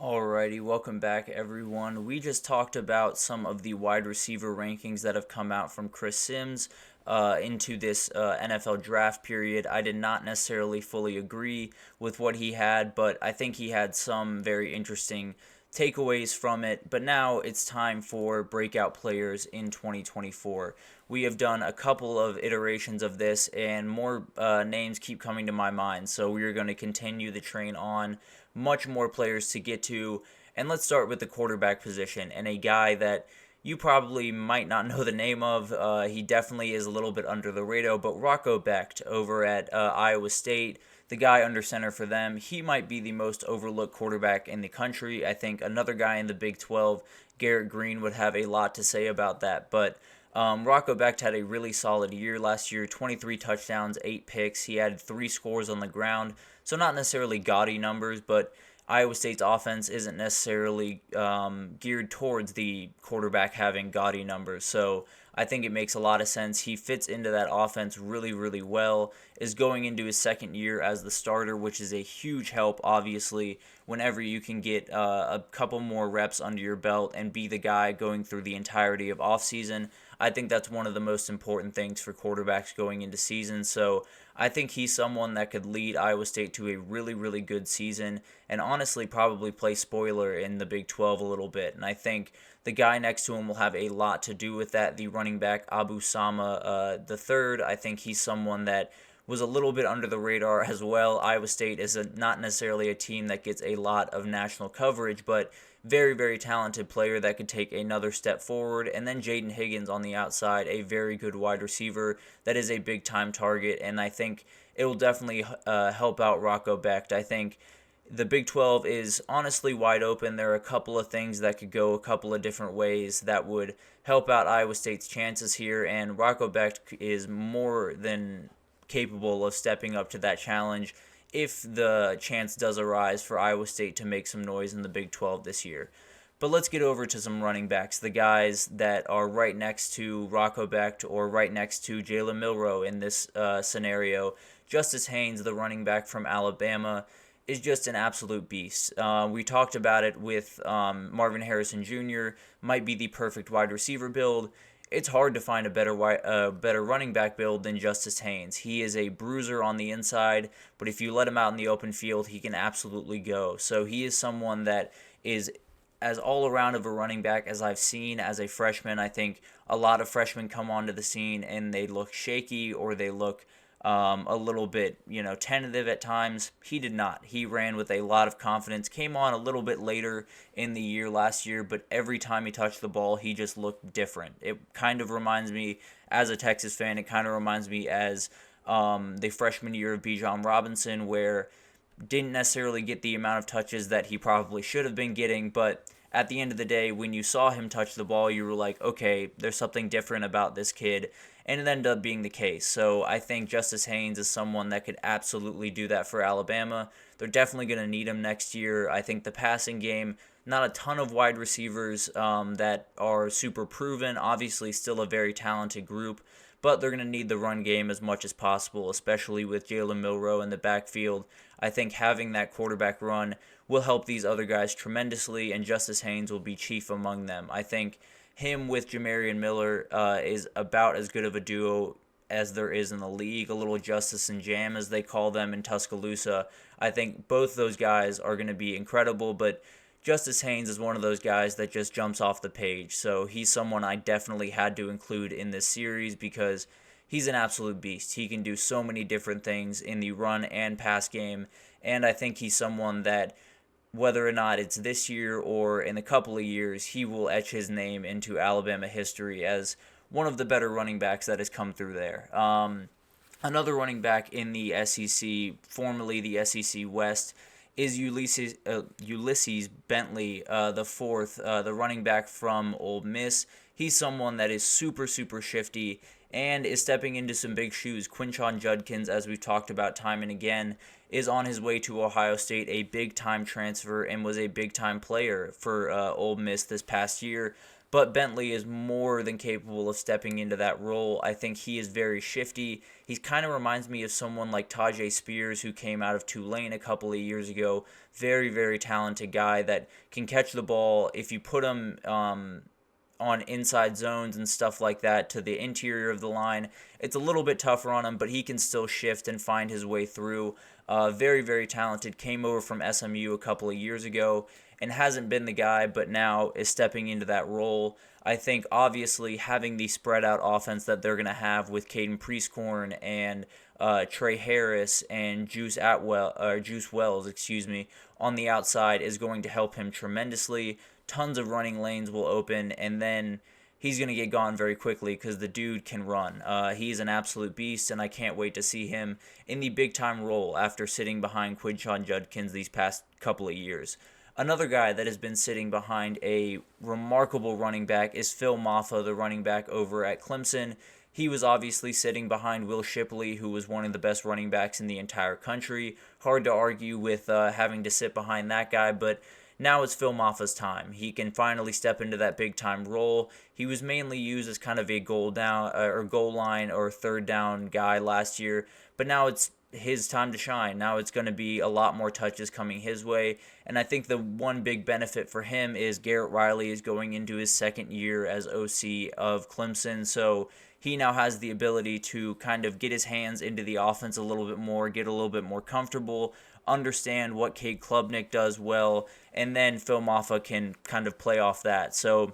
Alrighty, welcome back everyone. We just talked about some of the wide receiver rankings that have come out from Chris Sims into this NFL draft period. I did not necessarily fully agree with what he had, but I think he had some very interesting takeaways from it. But now it's time for breakout players in 2024. We have done a couple of iterations of this, and more names keep coming to my mind. So we are going to continue the train on. Much more players to get to. And let's start with the quarterback position and a guy that you probably might not know the name of. He definitely is a little bit under the radar, but Rocco Becht over at Iowa State, the guy under center for them, he might be the most overlooked quarterback in the country. I think another guy in the Big 12, Garrett Green, would have a lot to say about that. But Rocco Becht had a really solid year last year, 23 touchdowns, 8 picks. He had 3 scores on the ground, so not necessarily gaudy numbers, but Iowa State's offense isn't necessarily geared towards the quarterback having gaudy numbers. So I think it makes a lot of sense. He fits into that offense really, really well, is going into his second year as the starter, which is a huge help, obviously, whenever you can get a couple more reps under your belt and be the guy going through the entirety of offseason. I think that's one of the most important things for quarterbacks going into season. So I think he's someone that could lead Iowa State to a really, really good season and honestly probably play spoiler in the Big 12 a little bit. And I think the guy next to him will have a lot to do with that. The running back Abu Sama the third, I think he's someone that was a little bit under the radar as well. Iowa State is not necessarily a team that gets a lot of national coverage, but very, very talented player that could take another step forward. And then Jaden Higgins on the outside, a very good wide receiver that is a big-time target, and I think it will definitely help out Rocco Becht. I think the Big 12 is honestly wide open. There are a couple of things that could go a couple of different ways that would help out Iowa State's chances here, and Rocco Becht is more than capable of stepping up to that challenge if the chance does arise for Iowa State to make some noise in the Big 12 this year. But let's get over to some running backs, the guys that are right next to Rocco Becht or right next to Jalen Milroe in this scenario. Justice Haynes, the running back from Alabama, is just an absolute beast. We talked about it with Marvin Harrison Jr., might be the perfect wide receiver build. It's hard to find a better running back build than Justice Haynes. He is a bruiser on the inside, but if you let him out in the open field, he can absolutely go. So he is someone that is as all-around of a running back as I've seen as a freshman. I think a lot of freshmen come onto the scene and they look shaky or they look a little bit, tentative at times. He did not. He ran with a lot of confidence. Came on a little bit later in the year last year, but every time he touched the ball, he just looked different. It kind of reminds me, as a Texas fan, it kind of reminds me as the freshman year of Bijan Robinson, where didn't necessarily get the amount of touches that he probably should have been getting, but at the end of the day, when you saw him touch the ball, you were like, okay, there's something different about this kid, and it ended up being the case. So I think Justice Haynes is someone that could absolutely do that for Alabama. They're definitely going to need him next year. I think the passing game, not a ton of wide receivers that are super proven, obviously still a very talented group, but they're going to need the run game as much as possible, especially with Jalen Milroe in the backfield. I think having that quarterback run will help these other guys tremendously, and Justice Haynes will be chief among them. I think him with Jamarian Miller is about as good of a duo as there is in the league, a little Justice and Jam as they call them in Tuscaloosa. I think both those guys are going to be incredible, but Justice Haynes is one of those guys that just jumps off the page. So he's someone I definitely had to include in this series because he's an absolute beast. He can do so many different things in the run and pass game, and I think he's someone that, whether or not it's this year or in a couple of years, he will etch his name into Alabama history as one of the better running backs that has come through there. Another running back in the SEC, formerly the SEC West, is Ulysses Bentley, the fourth, the running back from Ole Miss. He's someone that is super, super shifty and is stepping into some big shoes. Quinshon Judkins, as we've talked about time and again, is on his way to Ohio State, a big-time transfer, and was a big-time player for Ole Miss this past year. but Bentley is more than capable of stepping into that role. I think he is very shifty. He kind of reminds me of someone like Tajay Spears, who came out of Tulane a couple of years ago. Very, very talented guy that can catch the ball. If you put him on inside zones and stuff like that to the interior of the line, it's a little bit tougher on him, but he can still shift and find his way through. Very, very talented. Came over from SMU a couple of years ago and hasn't been the guy, but now is stepping into that role. I think obviously having the spread out offense that they're going to have with Caden Prieskorn and Trey Harris and Juice Wells, on the outside is going to help him tremendously. Tons of running lanes will open, and then he's going to get gone very quickly because the dude can run. He's an absolute beast, and I can't wait to see him in the big-time role after sitting behind Quinshon Judkins these past couple of years. Another guy that has been sitting behind a remarkable running back is Phil Maffa, the running back over at Clemson. He was obviously sitting behind Will Shipley, who was one of the best running backs in the entire country. Hard to argue with having to sit behind that guy, but now it's Phil Maffa's time. He can finally step into that big-time role. He was mainly used as kind of a goal line or third down guy last year, but now it's his time to shine. Now it's going to be a lot more touches coming his way, and I think the one big benefit for him is Garrett Riley is going into his second year as OC of Clemson, so he now has the ability to kind of get his hands into the offense a little bit more, get a little bit more comfortable, understand what Cade Klubnik does well, and then Phil Maffa can kind of play off that. So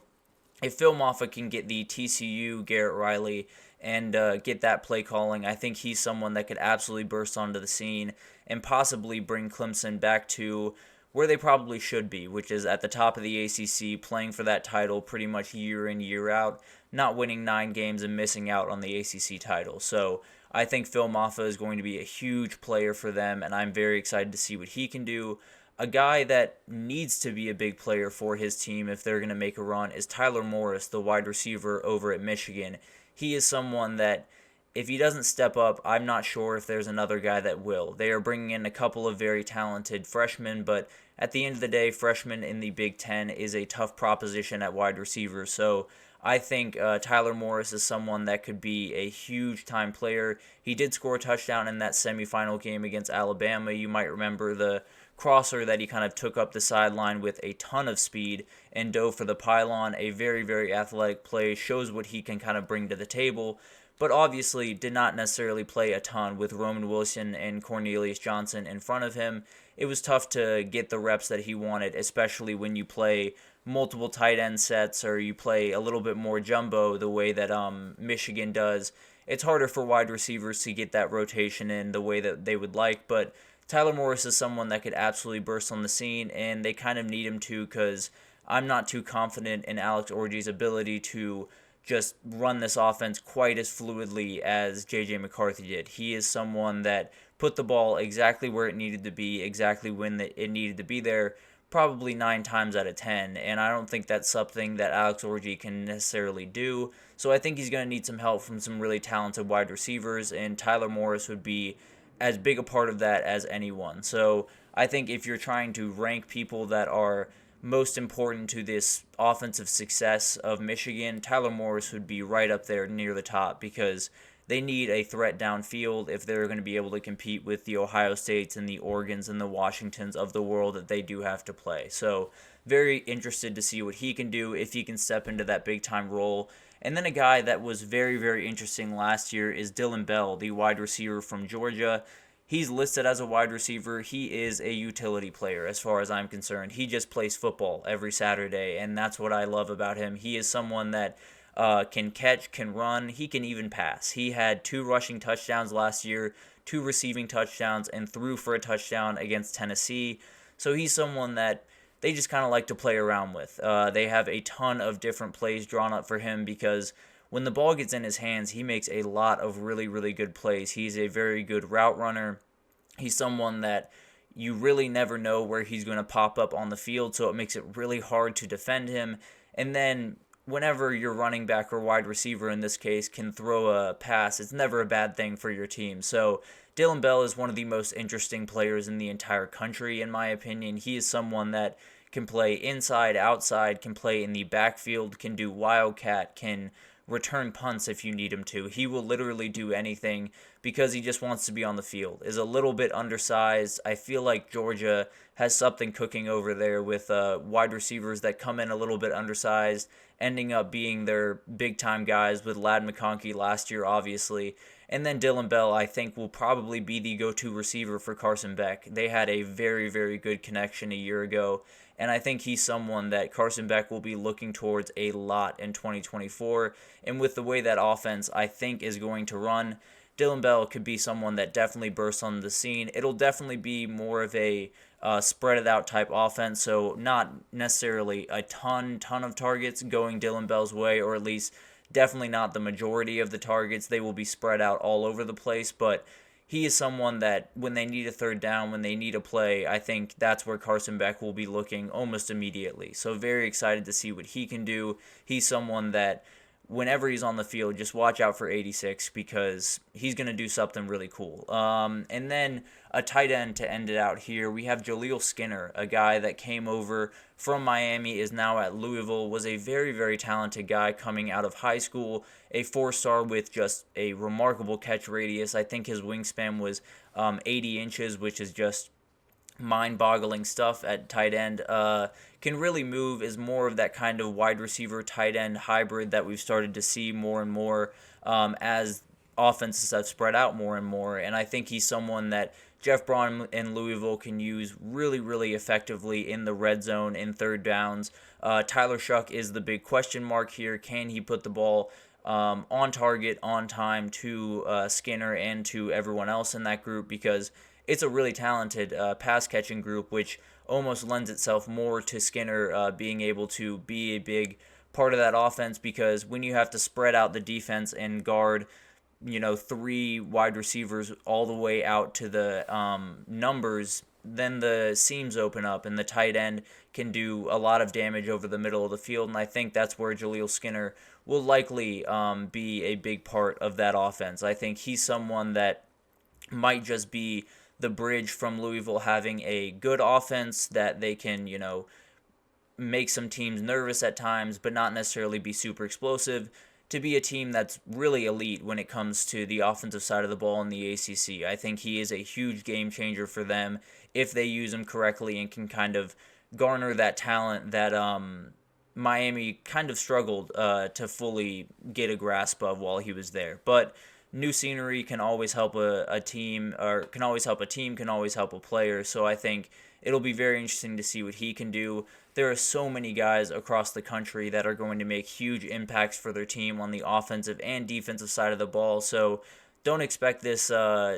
if Phil Maffa can get the TCU Garrett Riley and get that play calling, I think he's someone that could absolutely burst onto the scene and possibly bring Clemson back to where they probably should be, which is at the top of the ACC, playing for that title pretty much year in, year out, not winning 9 games and missing out on the ACC title. So I think Phil Maffa is going to be a huge player for them, and I'm very excited to see what he can do. A guy that needs to be a big player for his team if they're going to make a run is Tyler Morris, the wide receiver over at Michigan. He is someone that, if he doesn't step up, I'm not sure if there's another guy that will. They are bringing in a couple of very talented freshmen, but at the end of the day, freshmen in the Big Ten is a tough proposition at wide receiver. So I think Tyler Morris is someone that could be a huge-time player. He did score a touchdown in that semifinal game against Alabama. You might remember the crosser that he kind of took up the sideline with a ton of speed and dove for the pylon. A very, very athletic play, shows what he can kind of bring to the table, but obviously did not necessarily play a ton with Roman Wilson and Cornelius Johnson in front of him. It was tough to get the reps that he wanted, especially when you play multiple tight end sets or you play a little bit more jumbo the way that Michigan does. It's harder for wide receivers to get that rotation in the way that they would like, but Tyler Morris is someone that could absolutely burst on the scene, and they kind of need him to because I'm not too confident in Alex Orji's ability to just run this offense quite as fluidly as J.J. McCarthy did. He is someone that put the ball exactly where it needed to be, exactly when it needed to be there, probably 9 times out of 10, and I don't think that's something that Alex Orji can necessarily do. So I think he's going to need some help from some really talented wide receivers, and Tyler Morris would be as big a part of that as anyone. So I think if you're trying to rank people that are most important to this offensive success of Michigan, Tyler Morris would be right up there near the top because they need a threat downfield if they're going to be able to compete with the Ohio States and the Oregons and the Washingtons of the world that they do have to play. So very interested to see what he can do if he can step into that big-time role. And then a guy that was very, very interesting last year is Dylan Bell, the wide receiver from Georgia. He's listed as a wide receiver. He is a utility player as far as I'm concerned. He just plays football every Saturday, and that's what I love about him. He is someone that can catch, can run, he can even pass. He had 2 rushing touchdowns last year, 2 receiving touchdowns, and threw for a touchdown against Tennessee. So he's someone that they just kind of like to play around with. They have a ton of different plays drawn up for him because when the ball gets in his hands, he makes a lot of really, really good plays. He's a very good route runner. He's someone that you really never know where he's going to pop up on the field, so it makes it really hard to defend him. And then whenever your running back or wide receiver in this case can throw a pass, it's never a bad thing for your team. So Dylan Bell is one of the most interesting players in the entire country, in my opinion. He is someone that can play inside, outside, can play in the backfield, can do wildcat, can return punts if you need him to. He will literally do anything because he just wants to be on the field. Is a little bit undersized. I feel like Georgia has something cooking over there with wide receivers that come in a little bit undersized, ending up being their big-time guys with Ladd McConkey last year, obviously. And then Dillon Bell, I think, will probably be the go-to receiver for Carson Beck. They had a very, very good connection a year ago, and I think he's someone that Carson Beck will be looking towards a lot in 2024. And with the way that offense, I think, is going to run, Dillon Bell could be someone that definitely bursts on the scene. It'll definitely be more of a spread-it-out type offense, so not necessarily a ton of targets going Dillon Bell's way, or at least definitely not the majority of the targets. They will be spread out all over the place, but he is someone that when they need a third down, when they need a play, I think that's where Carson Beck will be looking almost immediately. So very excited to see what he can do. He's someone that whenever he's on the field, just watch out for 86 because he's going to do something really cool. And then a tight end to end it out here. We have Jaleel Skinner, a guy that came over from Miami, is now at Louisville, was a very, very talented guy coming out of high school, a 4-star with just a remarkable catch radius. I think his wingspan was 80 inches, which is just mind-boggling stuff at tight end. Can really move, is more of that kind of wide receiver tight end hybrid that we've started to see more and more as offenses have spread out more and more. And I think he's someone that Jeff Braun in Louisville can use really, really effectively in the red zone, in third downs. Tyler Shuck is the big question mark here. Can he put the ball on target, on time to Skinner and to everyone else in that group? Because it's a really talented pass-catching group, which almost lends itself more to Skinner being able to be a big part of that offense, because when you have to spread out the defense and guard, 3 wide receivers all the way out to the numbers, then the seams open up and the tight end can do a lot of damage over the middle of the field. And I think that's where Jaleel Skinner will likely be a big part of that offense. I think he's someone that might just be the bridge from Louisville having a good offense that they can, make some teams nervous at times, but not necessarily be super explosive, to be a team that's really elite when it comes to the offensive side of the ball in the ACC. I think he is a huge game changer for them if they use him correctly and can kind of garner that talent that Miami kind of struggled to fully get a grasp of while he was there. But new scenery can always help a team, or can always help a team, can always help a player. So I think it'll be very interesting to see what he can do. There are so many guys across the country that are going to make huge impacts for their team on the offensive and defensive side of the ball. So don't expect this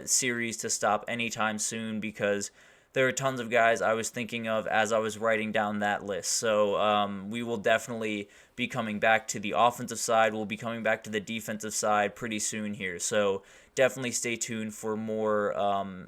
series to stop anytime soon, because there are tons of guys I was thinking of as I was writing down that list. So we will definitely be coming back to the offensive side. We'll be coming back to the defensive side pretty soon here. So definitely stay tuned for more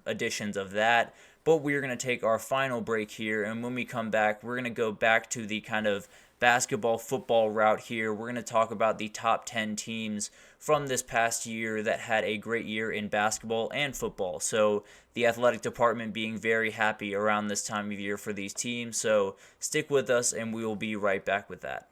editions of that. But we're going to take our final break here, and when we come back, we're going to go back to the kind of basketball, football route here. We're going to talk about the top 10 teams from this past year that had a great year in basketball and football. So the athletic department being very happy around this time of year for these teams. So stick with us, and we will be right back with that.